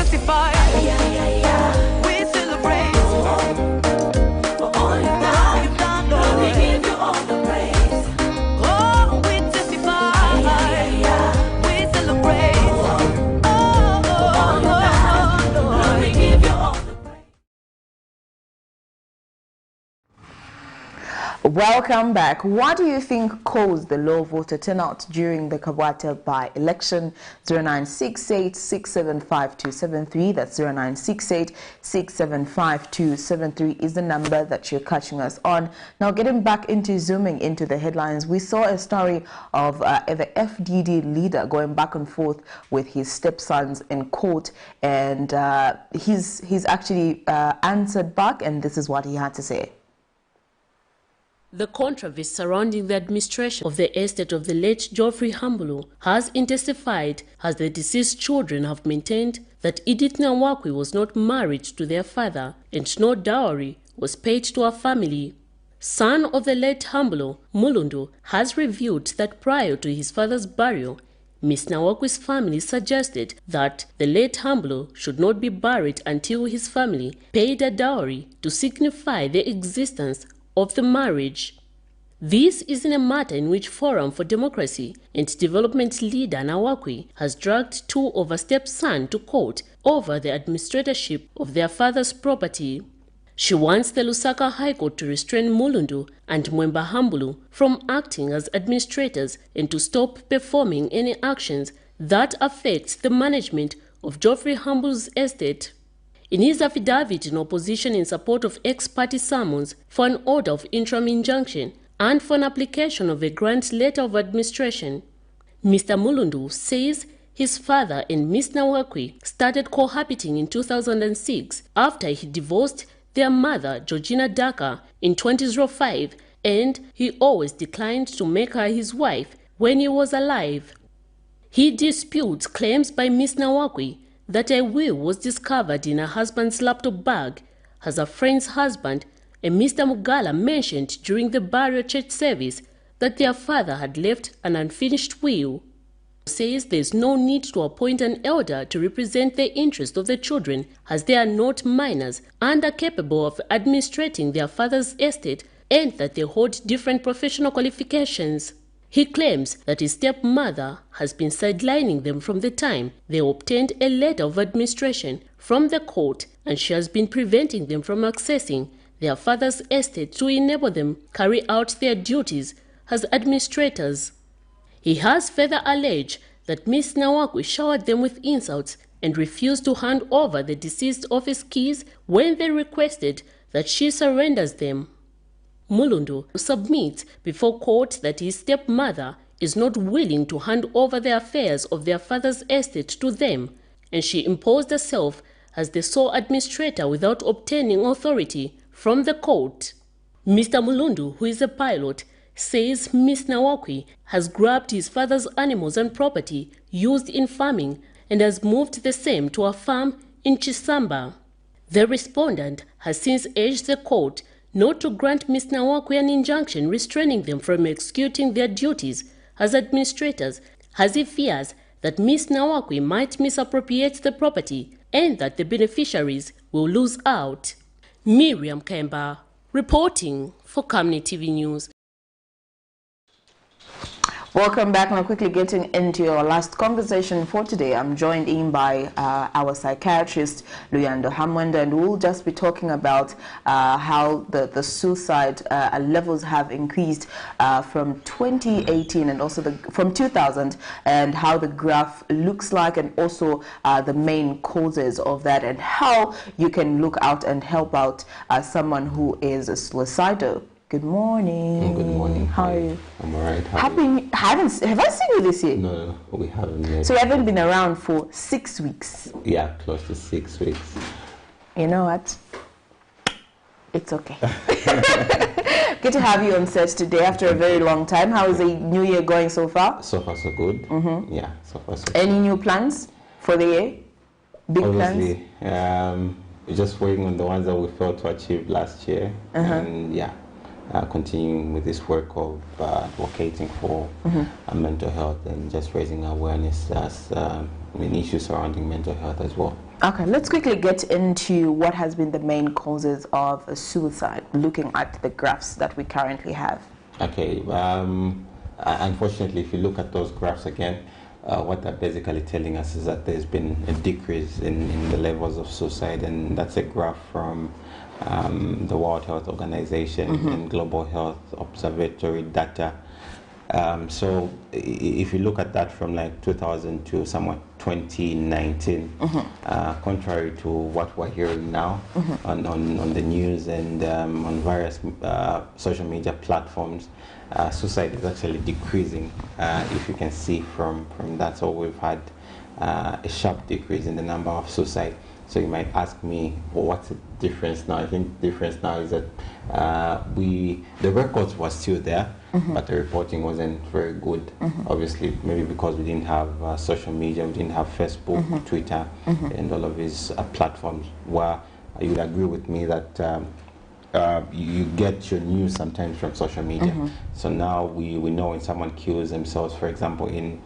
Welcome back. What do you think caused the low voter turnout during the KABWATA by-election? 0968-675-273. That's 0968-675-273 is the number that you're catching us on. Now, getting back into zooming into the headlines, we saw a story of the FDD leader going back and forth with his stepsons in court, and he's actually answered back, and this is what he had to say. The controversy surrounding the administration of the estate of the late Geoffrey Hambulu has intensified as the deceased children have maintained that Edith Nwakwi was not married to their father and no dowry was paid to her family. Son of the late Hambulu, Mulundu, has revealed that prior to his father's burial, Miss Nwakwi's family suggested that the late Hambulu should not be buried until his family paid a dowry to signify the existence of the marriage. This is in a matter in which Forum for Democracy and Development leader Nwakwi has dragged two of her stepsons to court over the administratorship of their father's property. She wants the Lusaka High Court to restrain Mulundu and Mwemba Hambulu from acting as administrators and to stop performing any actions that affect the management of Geoffrey Hambulu's estate. In his affidavit in opposition in support of ex-party summons for an order of interim injunction and for an application of a grant letter of administration, Mr. Mulundu says his father and Miss Nwakwi started cohabiting in 2006 after he divorced their mother, Georgina Daka, in 2005, and he always declined to make her his wife when he was alive. He disputes claims by Miss Nwakwi that a will was discovered in her husband's laptop bag, as her friend's husband and Mr. Mugala mentioned during the burial church service that their father had left an unfinished will. Says there is no need to appoint an elder to represent the interest of the children, as they are not minors and are capable of administrating their father's estate, and that they hold different professional qualifications. He claims that his stepmother has been sidelining them from the time they obtained a letter of administration from the court, and she has been preventing them from accessing their father's estate to enable them carry out their duties as administrators. He has further alleged that Ms. Nawakwi showered them with insults and refused to hand over the deceased office keys when they requested that she surrenders them. Mulundu submits before court that his stepmother is not willing to hand over the affairs of their father's estate to them, and she imposed herself as the sole administrator without obtaining authority from the court. Mr. Mulundu, who is a pilot, says Ms. Nawakwi has grabbed his father's animals and property used in farming and has moved the same to a farm in Chisamba. The respondent has since urged the court not to grant Ms. Nawakwi an injunction restraining them from executing their duties as administrators, as he fears that Ms. Nawakwi might misappropriate the property and that the beneficiaries will lose out. Miriam Kemba, reporting for Camnet TV News. Welcome back. Now, quickly getting into your last conversation for today. I'm joined in by our psychiatrist, Luyando Hamwenda, and we'll just be talking about how the suicide levels have increased from 2018 and also from 2000, and how the graph looks like, and also the main causes of that, and how you can look out and help out someone who is suicidal. Good morning. Good morning. How are you? I'm alright. Have I seen you this year? No, we haven't yet. So you haven't been around for 6 weeks? Yeah, close to 6 weeks. You know what? It's okay. Good to have you on set today after a very long time. How is the new year going so far? So far, so good. Mm-hmm. Yeah, so far, so good. Any new plans for the year? Big Obviously, plans? We're just working on the ones that we failed to achieve last year. And yeah. Continuing with this work of advocating for mental health and just raising awareness as issues surrounding mental health as well. Okay, let's quickly get into what has been the main causes of suicide, looking at the graphs that we currently have. Okay, unfortunately, if you look at those graphs again, what they're basically telling us is that there's been a decrease in the levels of suicide, and that's a graph from the World Health Organization and Global Health Observatory data. So if you look at that from like 2000 to somewhat 2019, contrary to what we're hearing now on the news and on various social media platforms, suicide is actually decreasing, if you can see from that. So we've had a sharp decrease in the number of suicide. So you might ask me, well, what's the difference now? I think the difference now is that the records were still there, but the reporting wasn't very good. Obviously, maybe because we didn't have social media, we didn't have Facebook, Twitter, and all of these platforms where you would agree with me that you get your news sometimes from social media. So now we know when someone kills themselves, for example, in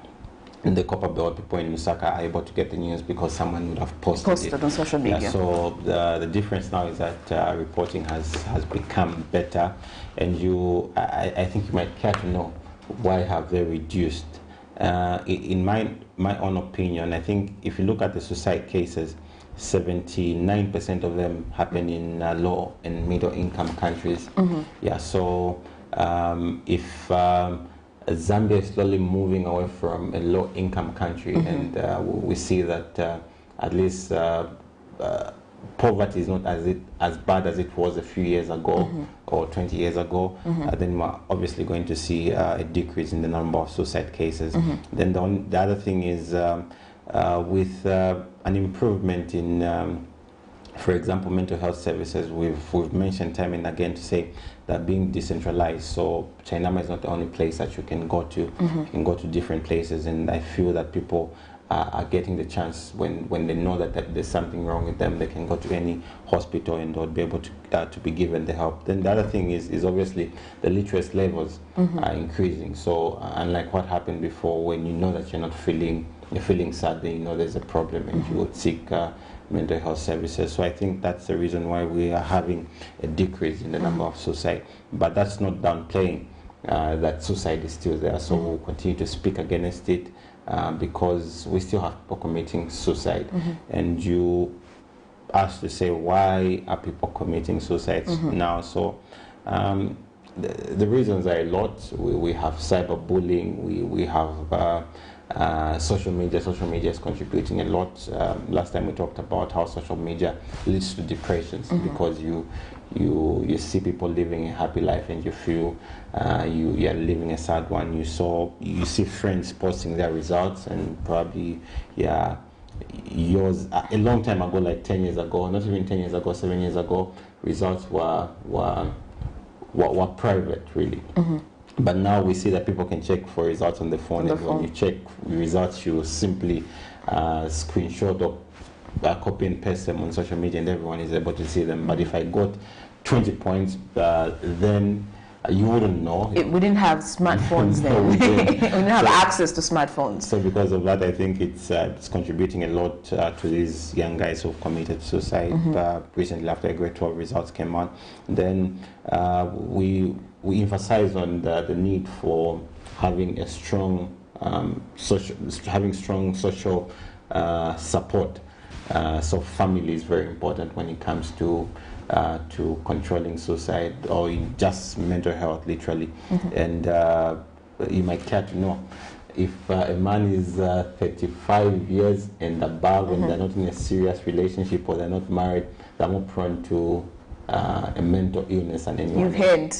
the Copper Belt, people in Lusaka are able to get the news because someone would have posted it on social media. Yeah, so the difference now is that reporting has become better, and I think you might care to know why have they reduced. In my own opinion, I think if you look at the suicide cases, 79% of them happen in low and middle income countries. Yeah, so if Zambia is slowly moving away from a low-income country, and we see that at least poverty is not as bad as it was a few years ago or 20 years ago. Then we're obviously going to see a decrease in the number of suicide cases. Then the other thing is with an improvement in for example, mental health services, we've mentioned time and again to say that being decentralized, so Chainama is not the only place that you can go to. You can go to different places, and I feel that people are getting the chance when they know that there's something wrong with them, they can go to any hospital and they'll be able to be given the help. Then the other thing is obviously the literacy levels are increasing. So unlike what happened before, when you know that you're feeling sad, then you know there's a problem and you would seek mental health services. So I think that's the reason why we are having a decrease in the number of suicide. But that's not downplaying that suicide is still there. So we'll continue to speak against it because we still have people committing suicide. And you asked to say, why are people committing suicides now? So the reasons are a lot. We have cyberbullying, we have Social media is contributing a lot. Last time we talked about how social media leads to depressions, because you see people living a happy life and you feel you are living a sad one. You see friends posting their results, and probably yours a long time ago, like 10 years ago, not even 10 years ago, 7 years ago, results were private, really. But now we see that people can check for results on the phone, and when you check results, you simply screenshot or copy and paste them on social media, and everyone is able to see them. But if I got 20 points, then you wouldn't know. We didn't have smartphones then. We didn't have access to smartphones. So because of that, I think it's contributing a lot to these young guys who've committed suicide recently after grade 12 results came out. Then we emphasize on the need for having a strong social support. So family is very important when it comes to controlling suicide, or just mental health, literally. And you might care to know, if a man is 35 years and above, and they're not in a serious relationship, or they're not married, they're more prone to a mental illness than anyone. You've heard.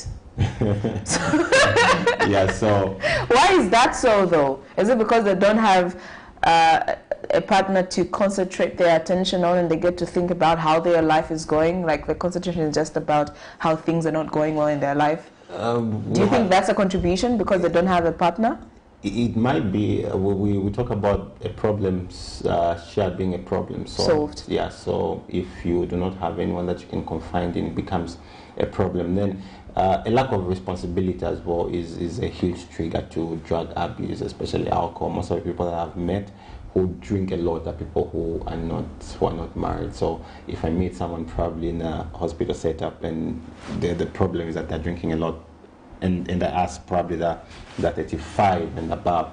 Yeah, so why is that so, though? Is it because they don't have a partner to concentrate their attention on, and they get to think about how their life is going? Like, the concentration is just about how things are not going well in their life. Do you think that's a contribution, because they don't have a partner? It might be. We talk about a problem shared being a problem solved. Yeah, so if you do not have anyone that you can confide in, it becomes a problem. Then a lack of responsibility as well is a huge trigger to drug abuse, especially alcohol. Most of the people that I've met who drink a lot are people who are not married. So if I meet someone probably in a hospital setup, and the problem is that they're drinking a lot, and I ask probably that 35 and above,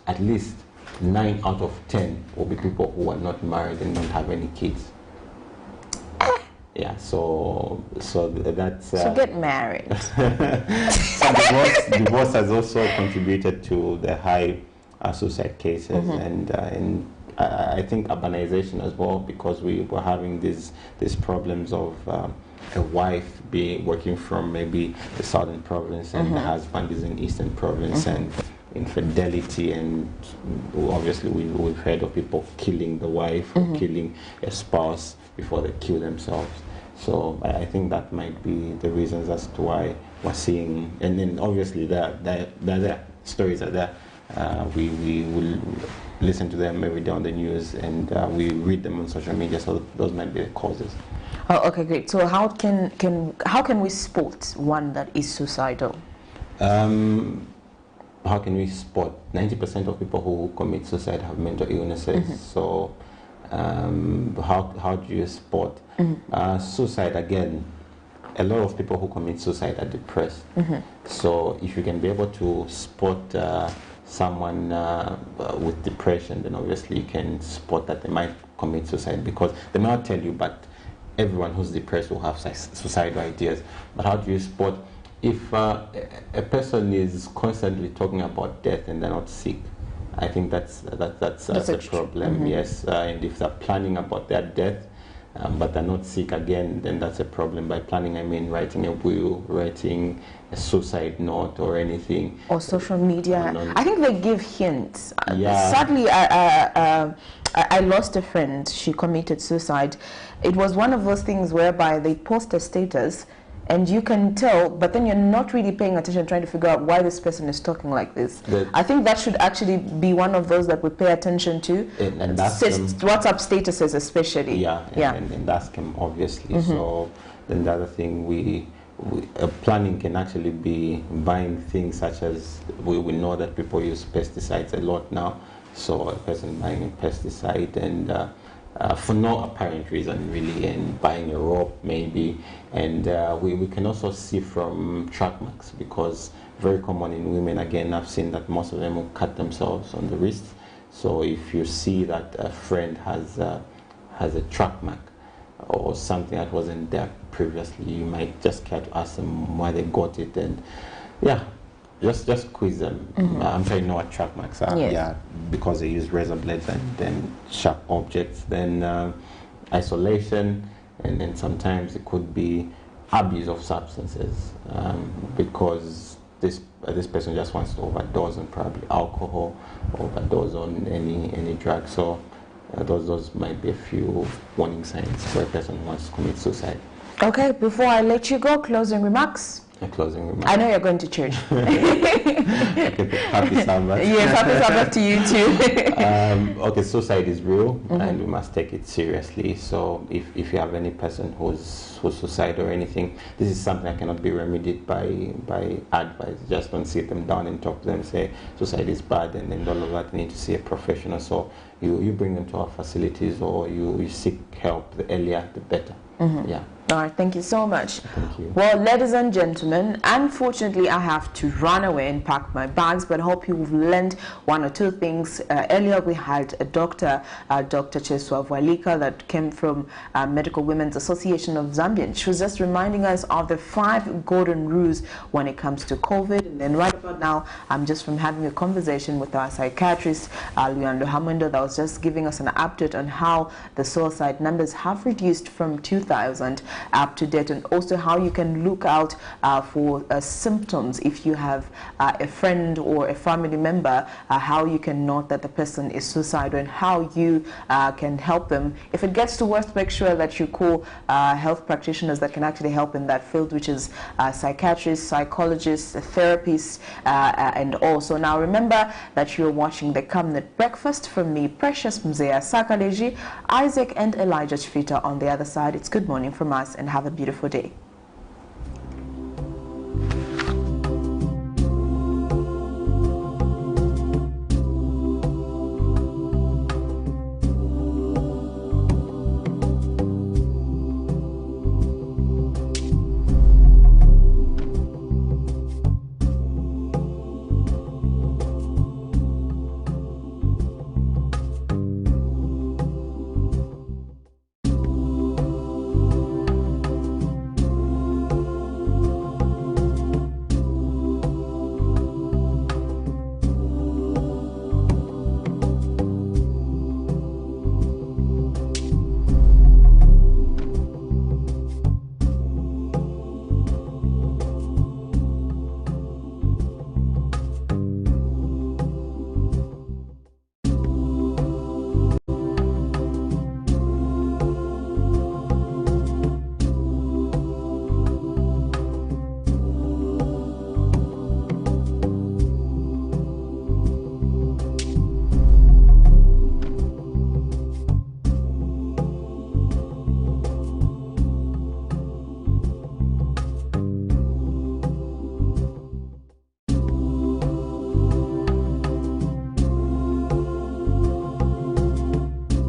at least 9 out of 10 will be people who are not married and don't have any kids. Yeah, so that's... so get married. So divorce has also contributed to the high suicide cases, and I think urbanization as well, because we were having these problems of a wife working from maybe the southern province, and the husband is in eastern province, and infidelity, and obviously we've heard of people killing the wife or killing a spouse before they kill themselves. So I think that might be the reasons as to why we're seeing, and then obviously the stories are there. We will listen to them every day on the news, and we read them on social media, so those might be the causes. Oh, okay, great. So how can we spot one that is suicidal? How can we spot? 90% of people who commit suicide have mental illnesses. So how do you spot? Suicide, again, a lot of people who commit suicide are depressed. So if you can be able to spot someone with depression, then obviously you can spot that they might commit suicide, because they might not tell you, but everyone who's depressed will have suicidal ideas. But how do you spot? If a person is constantly talking about death and they're not sick, I think that's a problem. Yes, and if they're planning about their death, but they're not sick, again, then that's a problem. By planning, I mean writing a will, writing a suicide note, or anything. Or social media. I think they give hints. Yeah. Sadly, I lost a friend. She committed suicide. It was one of those things whereby they post a status, and you can tell, but then you're not really paying attention, trying to figure out why this person is talking like this. I think that should actually be one of those that we pay attention to. And that's WhatsApp statuses especially. Yeah. And that's them, obviously. So then the other thing, planning can actually be buying things such as, we know that people use pesticides a lot now. So a person buying a pesticide, and for no apparent reason really, and buying a rope maybe. And we can also see from track marks, because very common in women, again, I've seen that most of them will cut themselves on the wrist. So if you see that a friend has a track mark or something that wasn't there previously, you might just care to ask them why they got it. And yeah, just quiz them. I'm sure you know what track marks are. Yes. Yeah, because they use razor blades and then sharp objects. Then isolation, and then sometimes it could be abuse of substances, because this person just wants to overdose on probably alcohol, overdose on any drug. So those might be a few warning signs for a person who wants to commit suicide. Okay, before I let you go, closing remarks. A closing remark. I know you're going to church. Okay, happy Sabbath. Yes, happy Sabbath to you too. Okay, suicide is real, and we must take it seriously. So if you have any person who's suicidal or anything, this is something that cannot be remedied by advice. Just don't sit them down and talk to them, say suicide is bad, and then all of that, you need to see a professional. So you bring them to our facilities, or you seek help. The earlier, the better. Yeah. All right, thank you so much. Thank you. Well, ladies and gentlemen, unfortunately, I have to run away and pack my bags, but I hope you've learned one or two things. Earlier, we had a doctor, Dr. Cheswa Walika, that came from Medical Women's Association of Zambia, and she was just reminding us of the 5 golden rules when it comes to COVID. And then right about now, I'm just from having a conversation with our psychiatrist, Leandro Hamundo, that was just giving us an update on how the suicide numbers have reduced from 2,000 up to date, and also how you can look out for symptoms if you have a friend or a family member, how you can note that the person is suicidal and how you can help them. If it gets to worst, make sure that you call health practitioners that can actually help in that field, which is psychiatrists, psychologists, therapists, and also. Now remember that you're watching the Camnet Breakfast from me, Precious Mzea Sakaleji, Isaac and Elijah Chifita on the other side. It's good morning from us, and have a beautiful day.